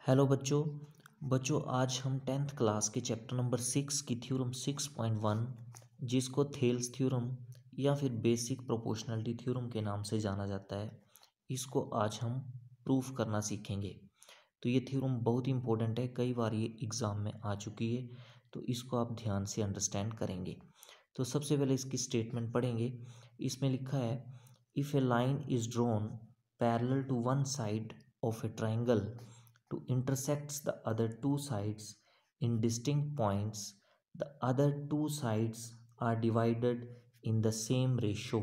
Hello बच्चों। आज हम टेंथ क्लास के चैप्टर नंबर 6 की थ्योरम 6.1 जिसको थेल्स थ्योरम या फिर बेसिक प्रोपोर्शनलिटी थ्योरम के नाम से जाना जाता है, इसको आज हम प्रूफ करना सीखेंगे। तो ये थ्योरम बहुत इंपॉर्टेंट है, कई बार ये एग्ज़ाम में आ चुकी है, तो इसको आप ध्यान से अंडरस्टैंड करेंगे। तो सबसे पहले इसकी स्टेटमेंट पढ़ेंगे। इसमें लिखा है, if a line is drawn parallel to one side of a triangle to intersects the other two sides in distinct points, the other two sides are divided in the same ratio।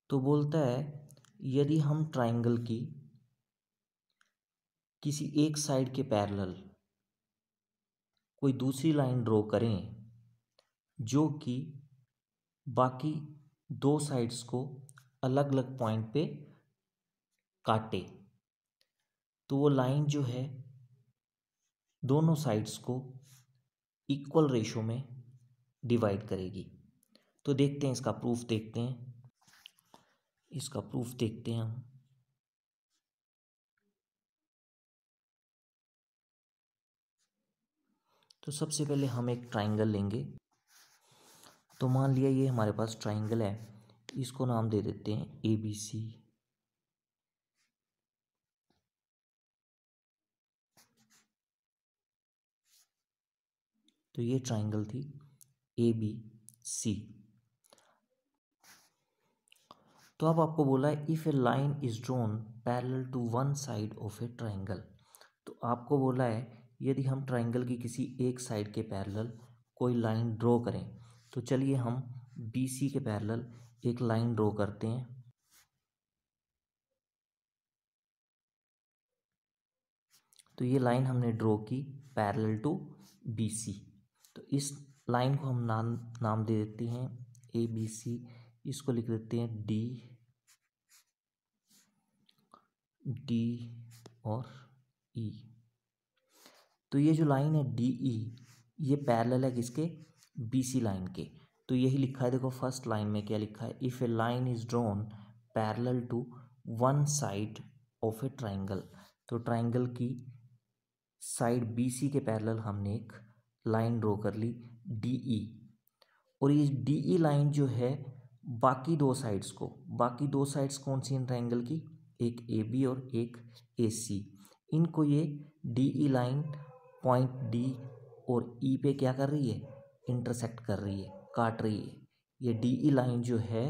तो बोलता है, यदि हम triangle की किसी एक side के parallel कोई दूसरी लाइन ड्रॉ करें जो कि बाकी दो साइड्स को अलग अलग पॉइंट पे काटे, तो वो लाइन जो है दोनों साइड्स को इक्वल रेशो में डिवाइड करेगी। तो देखते हैं इसका प्रूफ, देखते हैं हम। तो सबसे पहले हम एक ट्राइंगल लेंगे। तो मान लिया ये हमारे पास ट्राइंगल है, इसको नाम दे देते हैं ABC। तो ये ट्राइंगल थी ABC। तो अब आपको बोला है, if a line is drawn parallel to one side of a triangle. तो आपको बोला है, यदि हम ट्राइंगल की किसी एक साइड के पैरेलल कोई लाइन ड्रॉ करें, तो चलिए हम BC के पैरेलल एक लाइन ड्रॉ करते हैं। तो ये लाइन हमने ड्रॉ की पैरेलल टू BC। तो इस लाइन को हम नाम दे देते हैं ABC। इसको लिख देते हैं D और E। तो ये जो लाइन है DE, ये पैरेलल है किसके? BC लाइन के। तो यही लिखा है, देखो फर्स्ट लाइन में क्या लिखा है, if a line is drawn parallel to one side of a triangle. तो ट्राइंगल की साइड BC के पैरेलल हमने एक लाइन ड्रॉ कर ली DE, और ये DE लाइन जो है बाकी दो साइड्स कौन सी इन ट्राइंगल की? एक AB और एक AC। इनको ये DE लाइन पॉइंट D और E पे क्या कर रही है? इंटरसेक्ट कर रही है, काट रही है। ये DE लाइन जो है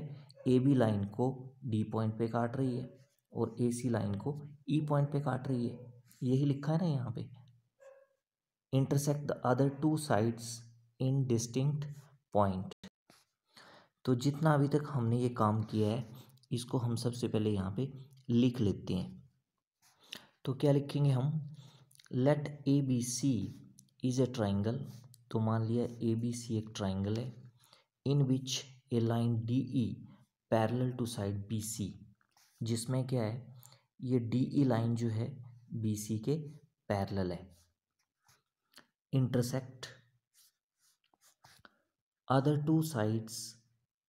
AB लाइन को D पॉइंट पे काट रही है और AC लाइन को E पॉइंट पे काट रही है। यही लिखा है ना यहाँ पे, intersect the other two sides in distinct point. तो जितना अभी तक हमने ये काम किया है, इसको हम सबसे पहले यहाँ पे लिख लेते हैं। तो क्या लिखेंगे हम? Let ABC is a triangle. तो मान लिया ABC एक ट्राइंगल है, in which a line DE parallel to side BC, जिसमें क्या है, ये DE लाइन जो है BC के पैरेलल है। Intersect other two sides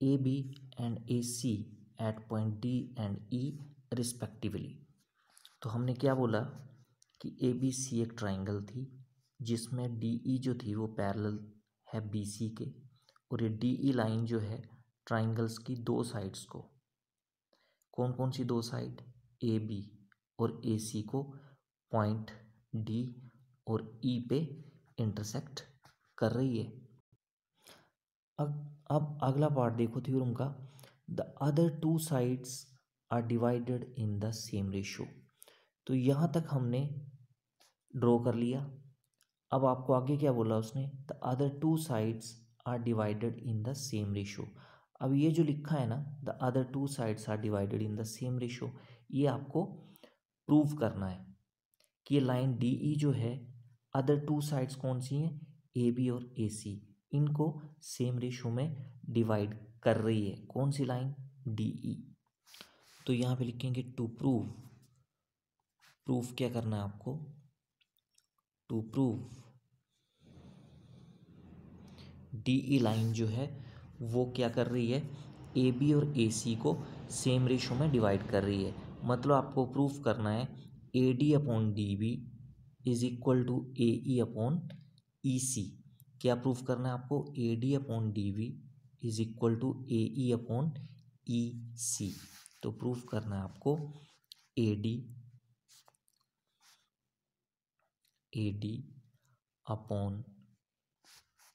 AB and AC at point D and E respectively। तो हमने क्या बोला कि ABC एक ट्राइंगल थी जिसमें DE जो थी वो पैरेलल है BC के, और ये DE लाइन जो है ट्राइंगल्स की दो साइड्स को, कौन कौन सी दो साइड? AB और AC को पॉइंट D और E पे इंटरसेक्ट कर रही है। अब अगला पार्ट देखो थ्योरम का, the other two sides are divided in the same ratio. तो यहाँ तक हमने ड्रॉ कर लिया। अब आपको आगे क्या बोला उसने? The other two sides are divided in the same ratio. अब ये जो लिखा है ना, the other two sides are divided in the same ratio, ये आपको प्रूव करना है कि ये लाइन DE जो है, अदर टू साइड्स कौन सी हैं? AB और AC, इनको सेम रेशो में डिवाइड कर रही है। कौन सी लाइन? DE। तो यहाँ पे लिखेंगे टू प्रूफ क्या करना है आपको? टू प्रूव DE लाइन जो है वो क्या कर रही है? AB और AC को सेम रेशो में डिवाइड कर रही है। मतलब आपको प्रूफ करना है AD upon DB is equal to A E upon E C. क्या प्रूफ करना है आपको? A D upon D B is equal to A E upon E C. तो प्रूफ करना है आपको A D upon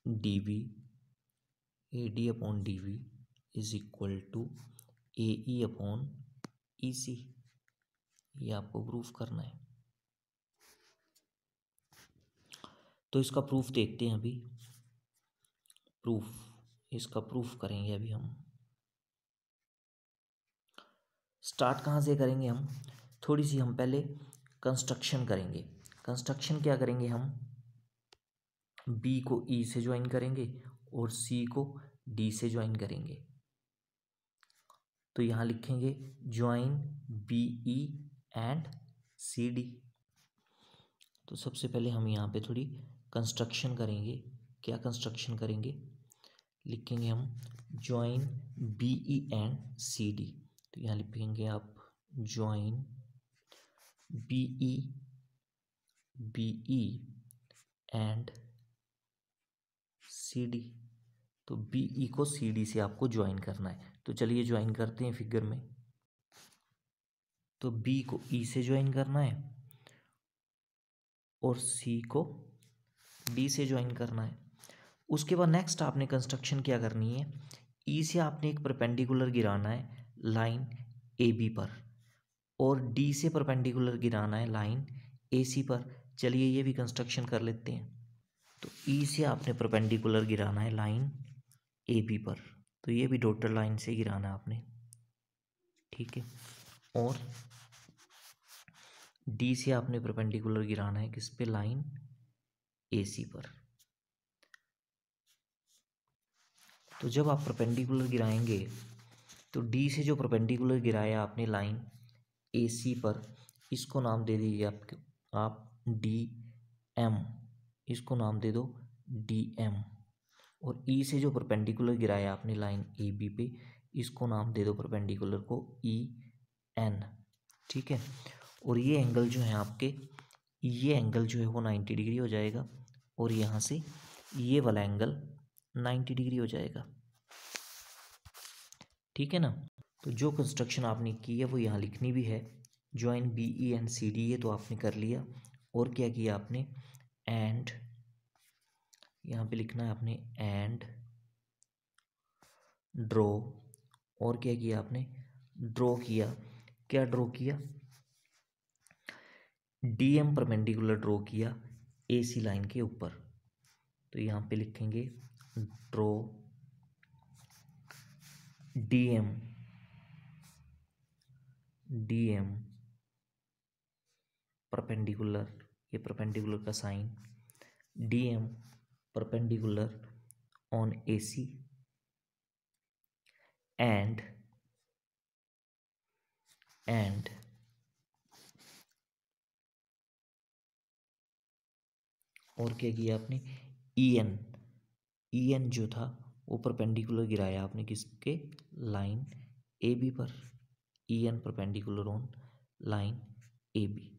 D B, A D upon D B is equal to A E upon E C. ये आपको proof करना है। तो इसका प्रूफ देखते हैं अभी। इसका प्रूफ करेंगे अभी हम। स्टार्ट कहाँ से करेंगे हम? थोड़ी सी हम पहले कंस्ट्रक्शन करेंगे। कंस्ट्रक्शन क्या करेंगे हम? बी को ई से ज्वाइन करेंगे और सी को डी से ज्वाइन करेंगे। तो यहाँ लिखेंगे join B E and C D. तो सबसे पहले हम यहाँ पे थोड़ी कंस्ट्रक्शन करेंगे। क्या कंस्ट्रक्शन करेंगे? लिखेंगे हम join B E and C D. तो यहाँ लिखेंगे आप join B E and C D. तो बी ई को सी डी से आपको ज्वाइन करना है। तो चलिए ज्वाइन करते हैं फिगर में। तो बी को ई से ज्वाइन करना है और सी को डी से ज्वाइन करना है। उसके बाद नेक्स्ट आपने कंस्ट्रक्शन क्या करनी है? ई से आपने एक परपेंडिकुलर गिराना है लाइन ए बी पर और डी से परपेंडिकुलर गिराना है लाइन ए सी पर। चलिए ये भी कंस्ट्रक्शन कर लेते हैं। तो ई से आपने परपेंडिकुलर गिराना है लाइन ए बी पर, तो ये भी डॉटेड लाइन से गिराना है आपने, ठीक है। और डी से आपने परपेंडिकुलर गिराना है किस पे? लाइन ए सी पर। तो जब आप परपेंडिकुलर गिराएंगे तो डी से जो परपेंडिकुलर गिराया आपने लाइन ए सी पर, इसको नाम दे दीजिए आप डी एम, इसको नाम दे दो डी एम। और ई से जो परपेंडिकुलर गिराया आपने लाइन ए बी पे, इसको नाम दे दो परपेंडिकुलर को ई एन, ठीक है। और ये एंगल जो है आपके, ये एंगल जो है वो 90 डिग्री हो जाएगा और यहाँ से ये वाला एंगल 90 डिग्री हो जाएगा, ठीक है ना। तो जो कंस्ट्रक्शन आपने की है वो यहाँ लिखनी भी है। Join B E and C D, ये तो आपने कर लिया। और क्या किया आपने? एंड यहाँ पे लिखना है आपने एंड ड्रॉ। और क्या किया आपने? ड्रॉ किया। क्या ड्रॉ किया? डी एम परपेंडिकुलर ड्रॉ किया ए सी लाइन के ऊपर। तो यहाँ पे लिखेंगे ड्रॉ डी एम परपेंडिकुलर, ये परपेंडिकुलर का sign, D M perpendicular on A C and और क्या किया आपने? ई एन जो था वो परपेंडिकुलर गिराया आपने किसके? लाइन ए बी पर। E N perpendicular on line A B.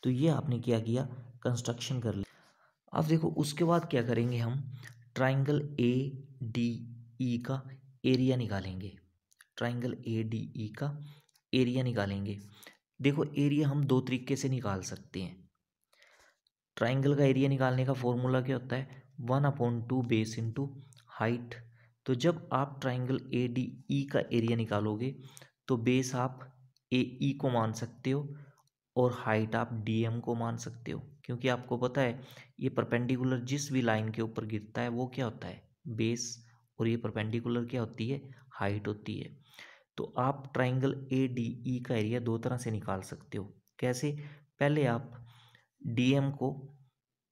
तो ये आपने क्या किया? कंस्ट्रक्शन कर लिया। अब देखो उसके बाद क्या करेंगे हम? ट्राइंगल ए डी ई का एरिया निकालेंगे। ट्राइंगल ए डी ई का एरिया निकालेंगे। देखो एरिया हम दो तरीके से निकाल सकते हैं। ट्राइंगल का एरिया निकालने का फॉर्मूला क्या होता है? 1/2 बेस इंटू हाइट। तो जब आप ट्राइंगल ए डी ई का एरिया निकालोगे तो बेस आप ए ई को मान सकते हो और हाइट आप डी एम को मान सकते हो, क्योंकि आपको पता है ये परपेंडिकुलर जिस भी लाइन के ऊपर गिरता है वो क्या होता है? बेस। और ये परपेंडिकुलर क्या होती है? हाइट होती है। तो आप ट्राइंगल ए डी ई का एरिया दो तरह से निकाल सकते हो। कैसे? पहले आप डी एम को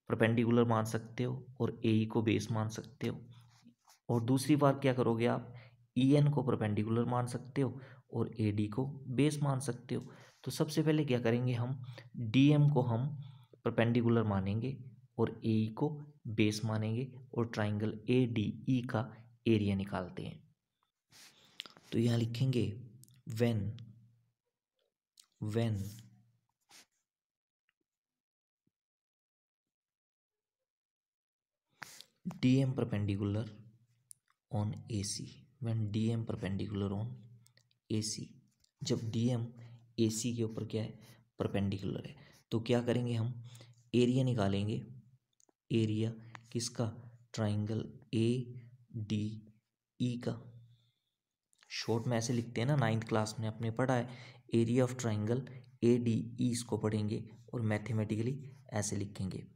परपेंडिकुलर मान सकते हो और ए ई को बेस मान सकते हो। और दूसरी बार क्या करोगे? आप ई एन को परपेंडिकुलर मान सकते हो और ए डी को बेस मान सकते हो। तो सबसे पहले क्या करेंगे? हम डी एम को हम परपेंडिकुलर मानेंगे और ए ई को बेस मानेंगे और ट्राइंगल ए डी ई का एरिया निकालते हैं। तो यहाँ लिखेंगे when DM perpendicular on AC, when DM perpendicular on AC, जब DM AC के ऊपर क्या है, परपेंडिकुलर है, तो क्या करेंगे हम, एरिया निकालेंगे। एरिया किसका, ट्राइंगल ADE का। शॉर्ट में ऐसे लिखते हैं ना, 9th क्लास में आपने पढ़ा है, एरिया ऑफ ट्राइंगल ADE, इसको पढ़ेंगे और मैथमेटिकली ऐसे लिखेंगे।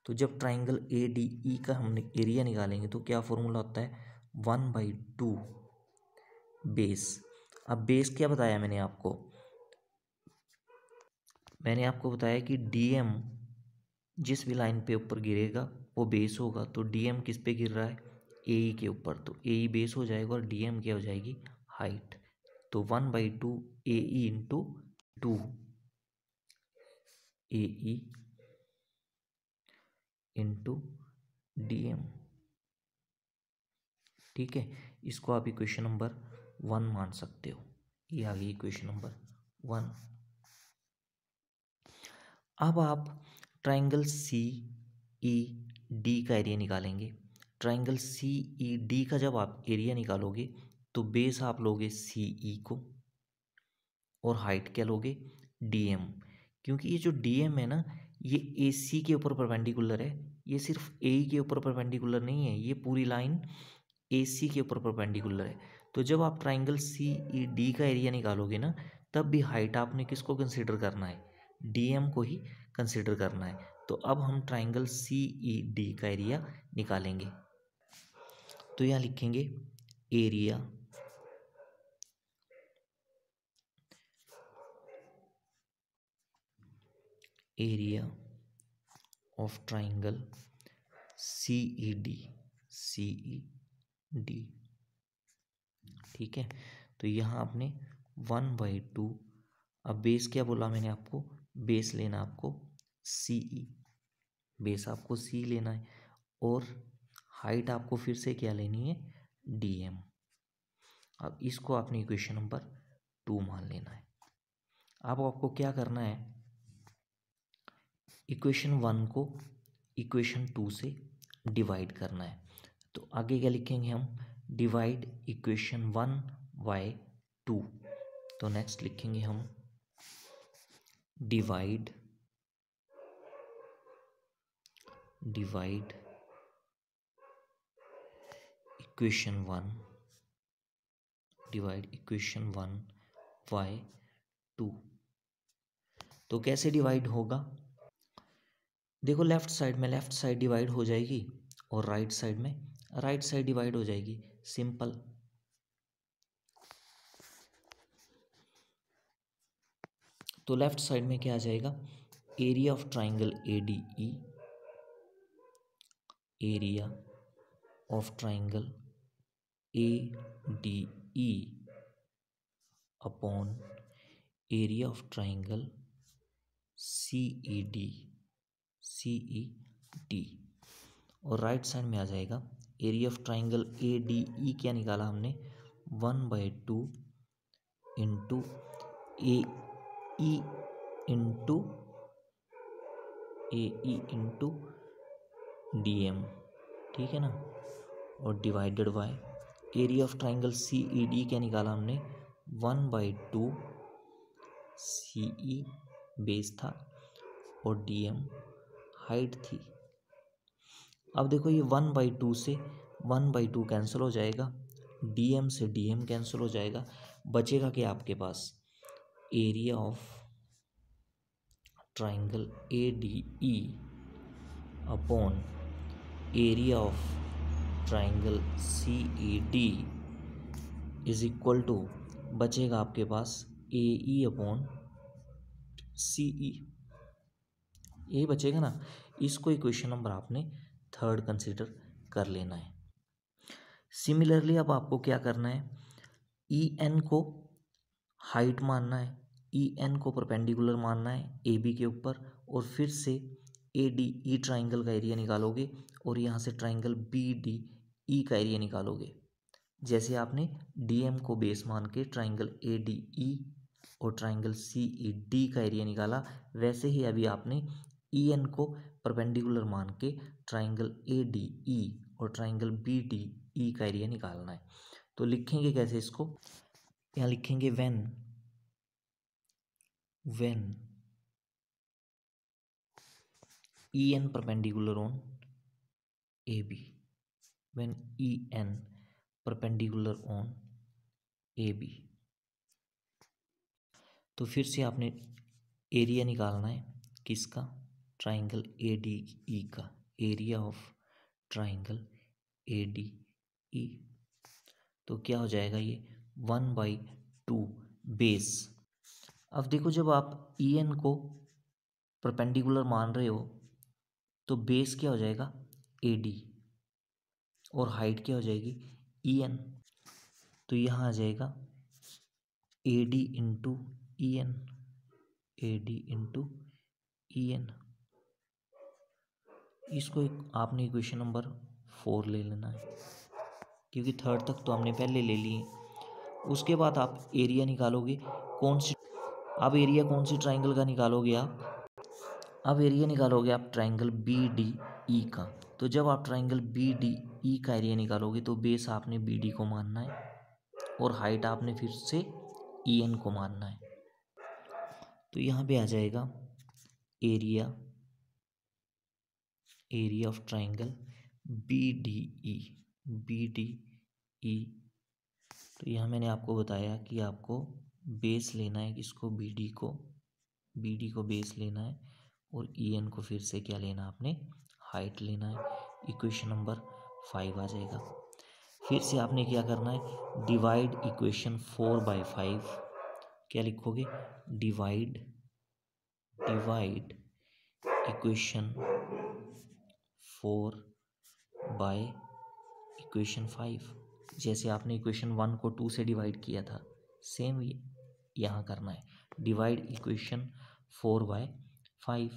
तो जब ट्राइंगल ADE का हमने एरिया निकालेंगे तो क्या फॉर्मूला होता है, 1/2 बेस। अब बेस क्या बताया मैंने आपको बताया कि DM जिस भी लाइन पे ऊपर गिरेगा वो बेस होगा। तो DM किस पे गिर रहा है, AE के ऊपर, तो AE बेस हो जाएगा और DM क्या हो जाएगी, हाइट। तो 1/2 AE into 2 AE into DM। ठीक है, इसको आप इक्वेशन नंबर 1 मान सकते हो। ये आ गई इक्वेशन नंबर 1। अब आप ट्राइंगल CED का एरिया निकालेंगे। ट्राइंगल CED का जब आप एरिया निकालोगे तो बेस आप लोगे CE को और हाइट क्या लोगे, DM। क्योंकि ये जो DM है ना, ये AC के ऊपर परपेंडिकुलर है, ये सिर्फ AE के ऊपर परपेंडिकुलर नहीं है, ये पूरी लाइन AC के ऊपर परपेंडिकुलर है। तो जब आप ट्राइंगल CED का एरिया निकालोगे ना, तब भी हाइट आपने किसको कंसीडर करना है, DM को ही कंसीडर करना है। तो अब हम ट्राइंगल CED का एरिया निकालेंगे। तो यहाँ लिखेंगे एरिया ऑफ ट्राइंगल CED। ठीक है, तो यहाँ आपने 1/2, अब बेस क्या बोला मैंने आपको, बेस लेना आपको CE, बेस आपको C लेना है और हाइट आपको फिर से क्या लेनी है, DM। अब इसको आपने इक्वेशन नंबर 2 मान लेना है। अब आपको क्या करना है, इक्वेशन 1 को इक्वेशन 2 से डिवाइड करना है। तो आगे क्या लिखेंगे हम, डिवाइड इक्वेशन 1 बाय 2। तो नेक्स्ट लिखेंगे हम डिवाइड इक्वेशन 1 बाय 2। तो कैसे डिवाइड होगा, देखो लेफ्ट साइड डिवाइड हो जाएगी और राइट साइड डिवाइड हो जाएगी, सिंपल। तो लेफ्ट साइड में क्या आ जाएगा, area of triangle ADE, area of triangle ADE upon area of triangle CED। और राइट साइड में आ जाएगा एरिया ऑफ ट्राइंगल ADE, क्या निकाला हमने, 1/2 इंटू AE इंटू DM। ठीक है ना, और divided by area of triangle CED क्या निकाला हमने, 1/2 CE बेस था और DM हाइट थी। अब देखो ये 1/2 से 1/2 कैंसिल हो जाएगा, DM से DM कैंसिल हो जाएगा, बचेगा क्या आपके पास, area of triangle ADE upon area of triangle CED is equal to, बचेगा आपके पास AE अपॉन CE, यही बचेगा ना। इसको इक्वेशन नंबर आपने 3rd कंसीडर कर लेना है। सिमिलरली अब आपको क्या करना है, EN को हाइट मानना है, EN को परपेंडिकुलर मानना है AB के ऊपर, और फिर से ADE ट्राइंगल का एरिया निकालोगे और यहाँ से ट्राइंगल BDE का एरिया निकालोगे। जैसे आपने DM को बेस मान के ट्राइंगल ADE और ट्राइंगल CED का एरिया निकाला, वैसे ही अभी आपने EN को परपेंडिकुलर मान के ट्राइंगल ADE और ट्राइंगल बी डी ई का एरिया निकालना है। तो लिखेंगे कैसे इसको, यहाँ लिखेंगे when E N perpendicular on A B, when E N perpendicular on A B. तो फिर से आपने एरिया निकालना है किसका, ट्राइंगल ए डी ई का, area of triangle A D E. तो क्या हो जाएगा ये 1/2 बेस। अब देखो जब आप ई एन को परपेंडिकुलर मान रहे हो तो बेस क्या हो जाएगा ए डी और हाइट क्या हो जाएगी ई एन। तो यहाँ आ जाएगा A D into E N, A D into E N. इसको आपने इक्वेशन नंबर 4 ले लेना है, क्योंकि थर्ड तक तो हमने पहले ले लिए। उसके बाद आप एरिया निकालोगे कौन सी, अब एरिया कौन सी ट्राइंगल का निकालोगे आप, अब एरिया निकालोगे आप ट्राइंगल बी डी ई का। तो जब आप ट्राइंगल बी डी ई का एरिया निकालोगे तो बेस आपने बी डी को मानना है और हाइट आपने फिर से ई एन को मानना है। तो यहाँ पे आ जाएगा area of triangle B D E. तो यहाँ मैंने आपको बताया कि आपको बेस लेना है किसको, बी डी को बेस लेना है और ई एन को फिर से क्या लेना है आपने, हाइट लेना है। इक्वेशन नंबर 5 आ जाएगा। फिर से आपने क्या करना है, डिवाइड इक्वेशन 4/5। क्या लिखोगे, डिवाइड इक्वेशन 4/5। जैसे आपने इक्वेशन 1 को 2 से डिवाइड किया था, सेम यहाँ करना है, डिवाइड इक्वेशन 4/5।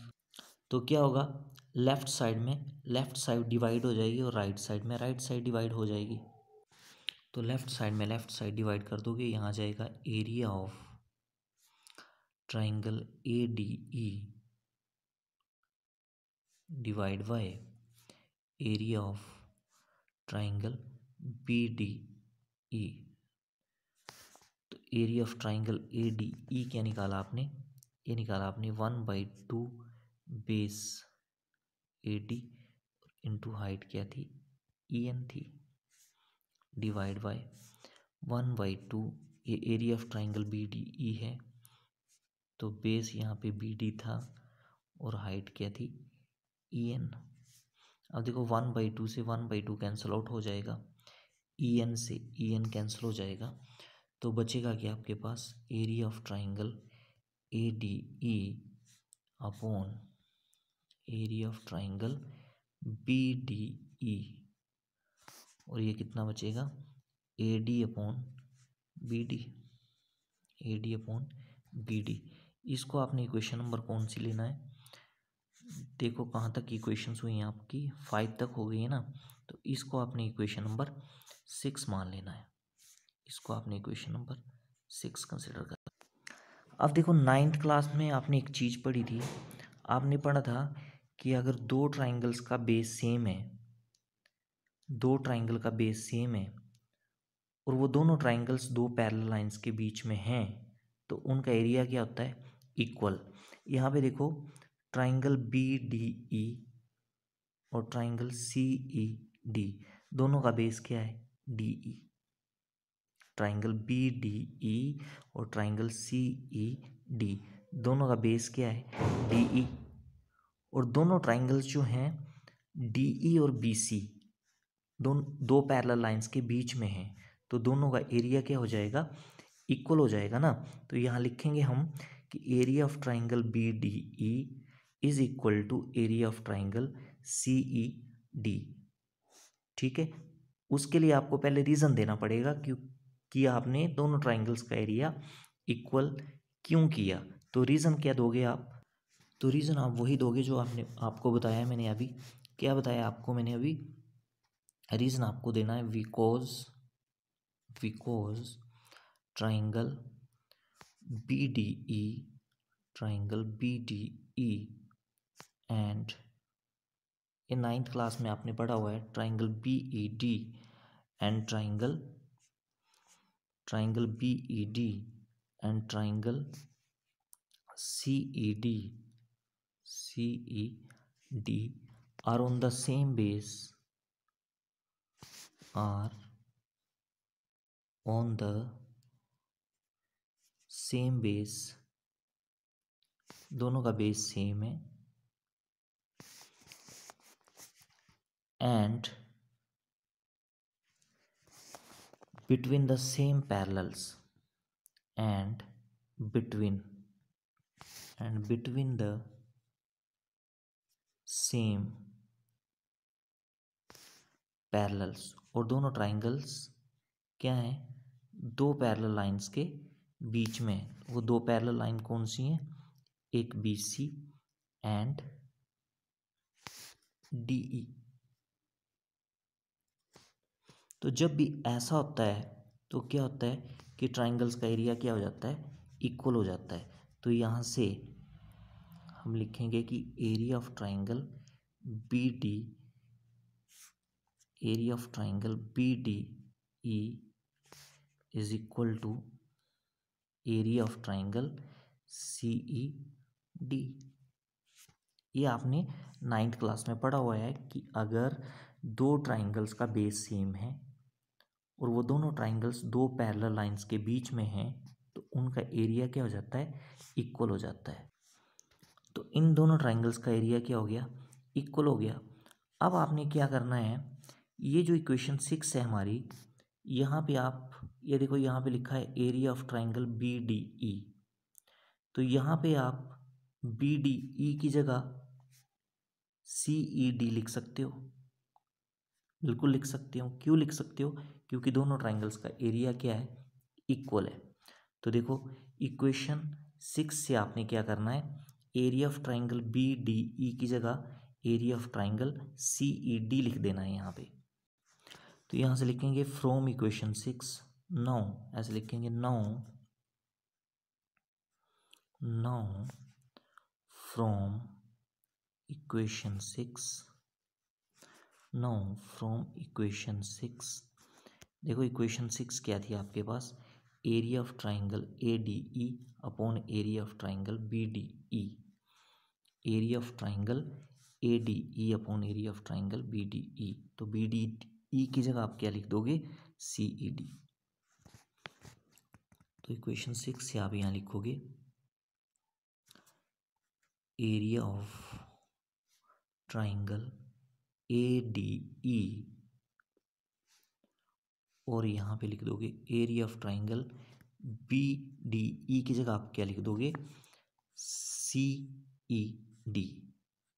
तो क्या होगा, लेफ्ट साइड डिवाइड हो जाएगी और राइट साइड डिवाइड हो जाएगी। तो लेफ्ट साइड डिवाइड कर दोगे, यहाँ आ जाएगा area of triangle A D E divide by area of triangle B D E. तो area of triangle A D E क्या निकाला आपने, ये निकाला आपने 1/2 base A D into height क्या थी ई एन थी, डिवाइड बाय 1/2। ये area of triangle B D E है, तो बेस यहाँ पे बी डी था और हाइट क्या थी ई एन। अब देखो 1/2 से 1/2 कैंसिल आउट हो जाएगा, ई एन से ई एन कैंसिल हो जाएगा। तो बचेगा क्या आपके पास, area of triangle A D E upon area of triangle B D E. और ये कितना बचेगा, A D upon B D, A D upon B D. इसको आपने इक्वेशन नंबर कौन सी लेना है, देखो कहाँ तक इक्वेशंस हुई हैं आपकी, 5 तक हो गई है ना। तो इसको आपने इक्वेशन नंबर 6 मान लेना है, इसको आपने इक्वेशन नंबर 6 कंसिडर कर। अब देखो 9th क्लास में आपने एक चीज़ पढ़ी थी, आपने पढ़ा था कि अगर दो ट्राइंगल्स का बेस सेम है, दो ट्राइंगल का बेस सेम है और वो दोनों ट्राइंगल्स दो पैरेलल लाइंस के बीच में हैं, तो उनका एरिया क्या होता है, इक्वल। यहाँ पे देखो ट्राइंगल बी डी ई और ट्राइंगल सी ई डी, दोनों का बेस क्या है D E. Triangle B D E और ट्राइंगल सी ई डी, दोनों का बेस क्या है डी ई। और दोनों ट्राइंगल्स जो हैं डी ई और बी सी, दो पैरेलल लाइंस के बीच में हैं, तो दोनों का एरिया क्या हो जाएगा, इक्वल हो जाएगा ना। तो यहाँ लिखेंगे हम कि area of triangle B D E is equal to area of triangle C E D. ठीक है, उसके लिए आपको पहले रीज़न देना पड़ेगा कि आपने दोनों ट्राइंगल्स का एरिया इक्वल क्यों किया। तो रीज़न क्या दोगे आप, तो रीज़न आप वही दोगे जो आपको बताया मैंने अभी। क्या बताया आपको मैंने अभी, रीज़न आपको देना है because triangle B D E and ये 9th क्लास में आपने पढ़ा हुआ है, triangle BED and triangle BED and triangle CED are on the same base, are on the same base, दोनों का बेस सेम है, and between the same parallels, and between the same parallels, और दोनों ट्राइंगल्स क्या हैं, दो parallel lines के बीच में। वो दो पैरेलल लाइन कौन सी हैं, एक BC एंड DE। तो जब भी ऐसा होता है तो क्या होता है कि ट्राइंगल्स का एरिया क्या हो जाता है, इक्वल हो जाता है। तो यहाँ से हम लिखेंगे कि area of triangle BD, area of triangle BDE is equal to area of triangle CED। ये आपने 9th क्लास में पढ़ा हुआ है कि अगर दो ट्राइंगल्स का बेस सेम है और वो दोनों ट्राइंगल्स दो पैरेलल लाइंस के बीच में हैं तो उनका एरिया क्या हो जाता है, इक्वल हो जाता है। तो इन दोनों ट्राइंगल्स का एरिया क्या हो गया, इक्वल हो गया। अब आपने क्या करना है, ये जो इक्वेशन 6 है हमारी, यहाँ पे आप ये देखो, यहाँ पे लिखा है एरिया ऑफ ट्राइंगल BDE। तो यहाँ पे आप BDE की जगह CED लिख सकते हो, बिल्कुल लिख सकते हो। क्यों लिख सकते हो, क्योंकि दोनों ट्राइंगल्स का एरिया क्या है, इक्वल है। तो देखो इक्वेशन 6 से आपने क्या करना है, एरिया ऑफ ट्राइंगल BDE की जगह एरिया ऑफ ट्राइंगल CED लिख देना है यहाँ पे। तो यहाँ से लिखेंगे फ्रॉम इक्वेशन 6, नाउ ऐसे लिखेंगे, now from equation 6, now from equation 6। देखो इक्वेशन 6 क्या थी आपके पास, area of triangle ADE upon area of triangle BDE, area of triangle ADE upon area of triangle BDE। तो BDE की जगह आप क्या लिख दोगे, CED। तो इक्वेशन 6 से आप यहाँ लिखोगे एरिया ऑफ ट्राइंगल ADE और यहाँ पे लिख दोगे एरिया ऑफ ट्राइंगल BDE की जगह आप क्या लिख दोगे, CED।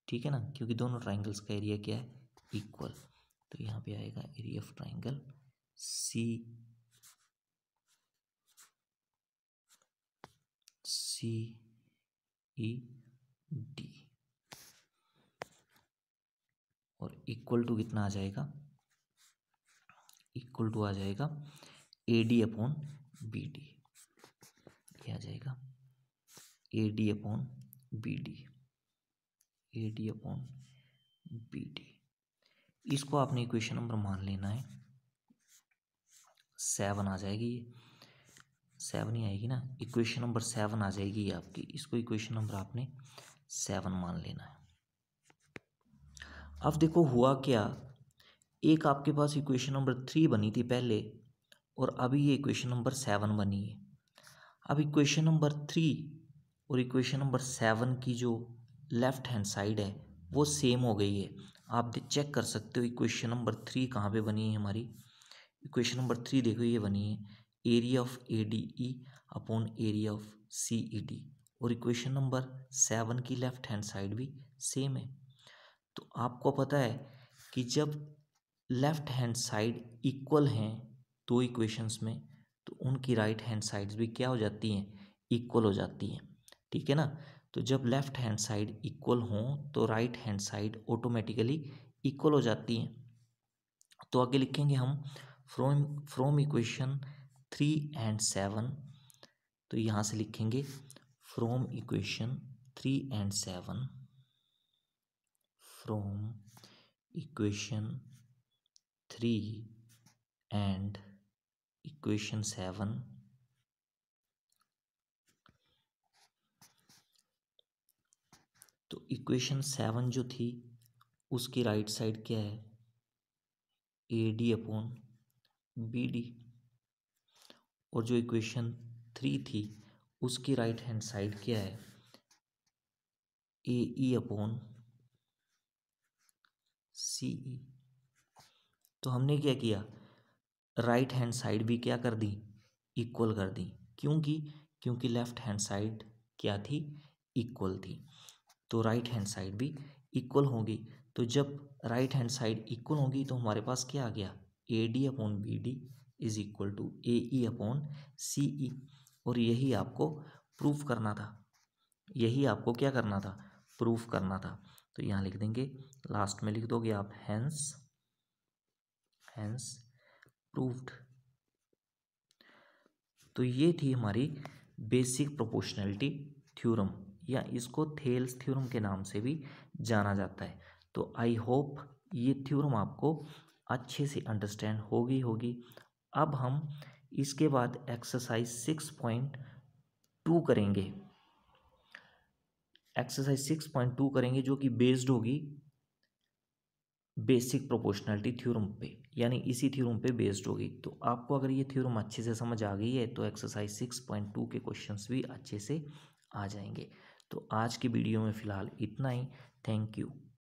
ठीक है ना, क्योंकि दोनों ट्राइंगल्स का एरिया क्या है, इक्वल। तो यहाँ पे आएगा एरिया ऑफ ट्राइंगल CED और इक्वल टू कितना आ जाएगा, इक्वल टू आ जाएगा AD अपॉन BD। क्या आ जाएगा, AD upon BD, AD upon BD। इसको आपने इक्वेशन नंबर मान लेना है 7 आ जाएगी, ये 7 ही आएगी ना, इक्वेशन नंबर 7 आ जाएगी ये आपकी। इसको इक्वेशन नंबर आपने 7 मान लेना है। अब देखो हुआ क्या, एक आपके पास इक्वेशन नंबर 3 बनी थी पहले और अभी ये इक्वेशन नंबर 7 बनी है। अब इक्वेशन नंबर 3 और इक्वेशन नंबर 7 की जो लेफ्ट हैंड साइड है वो सेम हो गई है। आप चेक कर सकते हो इक्वेशन नंबर 3 कहाँ पे बनी है हमारी, इक्वेशन नंबर 3 देखो ये बनी है area of ADE upon area of CED, और इक्वेशन नंबर 7 की लेफ्ट हैंड साइड भी सेम है। तो आपको पता है कि जब लेफ्ट हैंड साइड इक्वल हैं दो इक्वेशंस में तो उनकी राइट हैंड साइड्स भी क्या हो जाती हैं, इक्वल हो जाती हैं। ठीक है ना, तो जब लेफ्ट हैंड साइड इक्वल हों तो right hand side automatically equal हो जाती हैं। तो आगे लिखेंगे हम फ्रॉम इक्वेशन 3 एंड 7। तो यहाँ से लिखेंगे from equation 3 and 7, from equation 3 and equation 7 तो इक्वेशन 7 जो थी उसकी राइट साइड क्या है, AD/BD, और जो इक्वेशन 3 थी उसकी राइट हैंड साइड क्या है, AE/CE। तो हमने क्या किया, राइट हैंड साइड भी क्या कर दी, इक्वल कर दी, क्योंकि लेफ्ट हैंड साइड क्या थी, इक्वल थी। तो राइट हैंड साइड भी इक्वल होगी। तो जब राइट हैंड साइड इक्वल होगी तो हमारे पास क्या आ गया, AD/BD is equal to AE/CE। और यही आपको प्रूफ करना था, यही आपको क्या करना था, प्रूफ करना था। तो यहाँ लिख देंगे, लास्ट में लिख दोगे आप हैंस प्रूव्ड। तो ये थी हमारी बेसिक प्रोपोर्शनैलिटी थ्योरम, या इसको थेल्स थ्योरम के नाम से भी जाना जाता है। तो आई होप ये थ्योरम आपको अच्छे से अंडरस्टैंड होगी। अब हम इसके बाद एक्सरसाइज 6.2 करेंगे, एक्सरसाइज 6.2 करेंगे जो कि बेस्ड होगी बेसिक प्रोपोर्शनैलिटी थ्योरम पे, यानी इसी थ्योरम पे बेस्ड होगी। तो आपको अगर ये थ्योरम अच्छे से समझ आ गई है तो एक्सरसाइज 6.2 के क्वेश्चंस भी अच्छे से आ जाएंगे। तो आज की वीडियो में फ़िलहाल इतना ही। Thank you.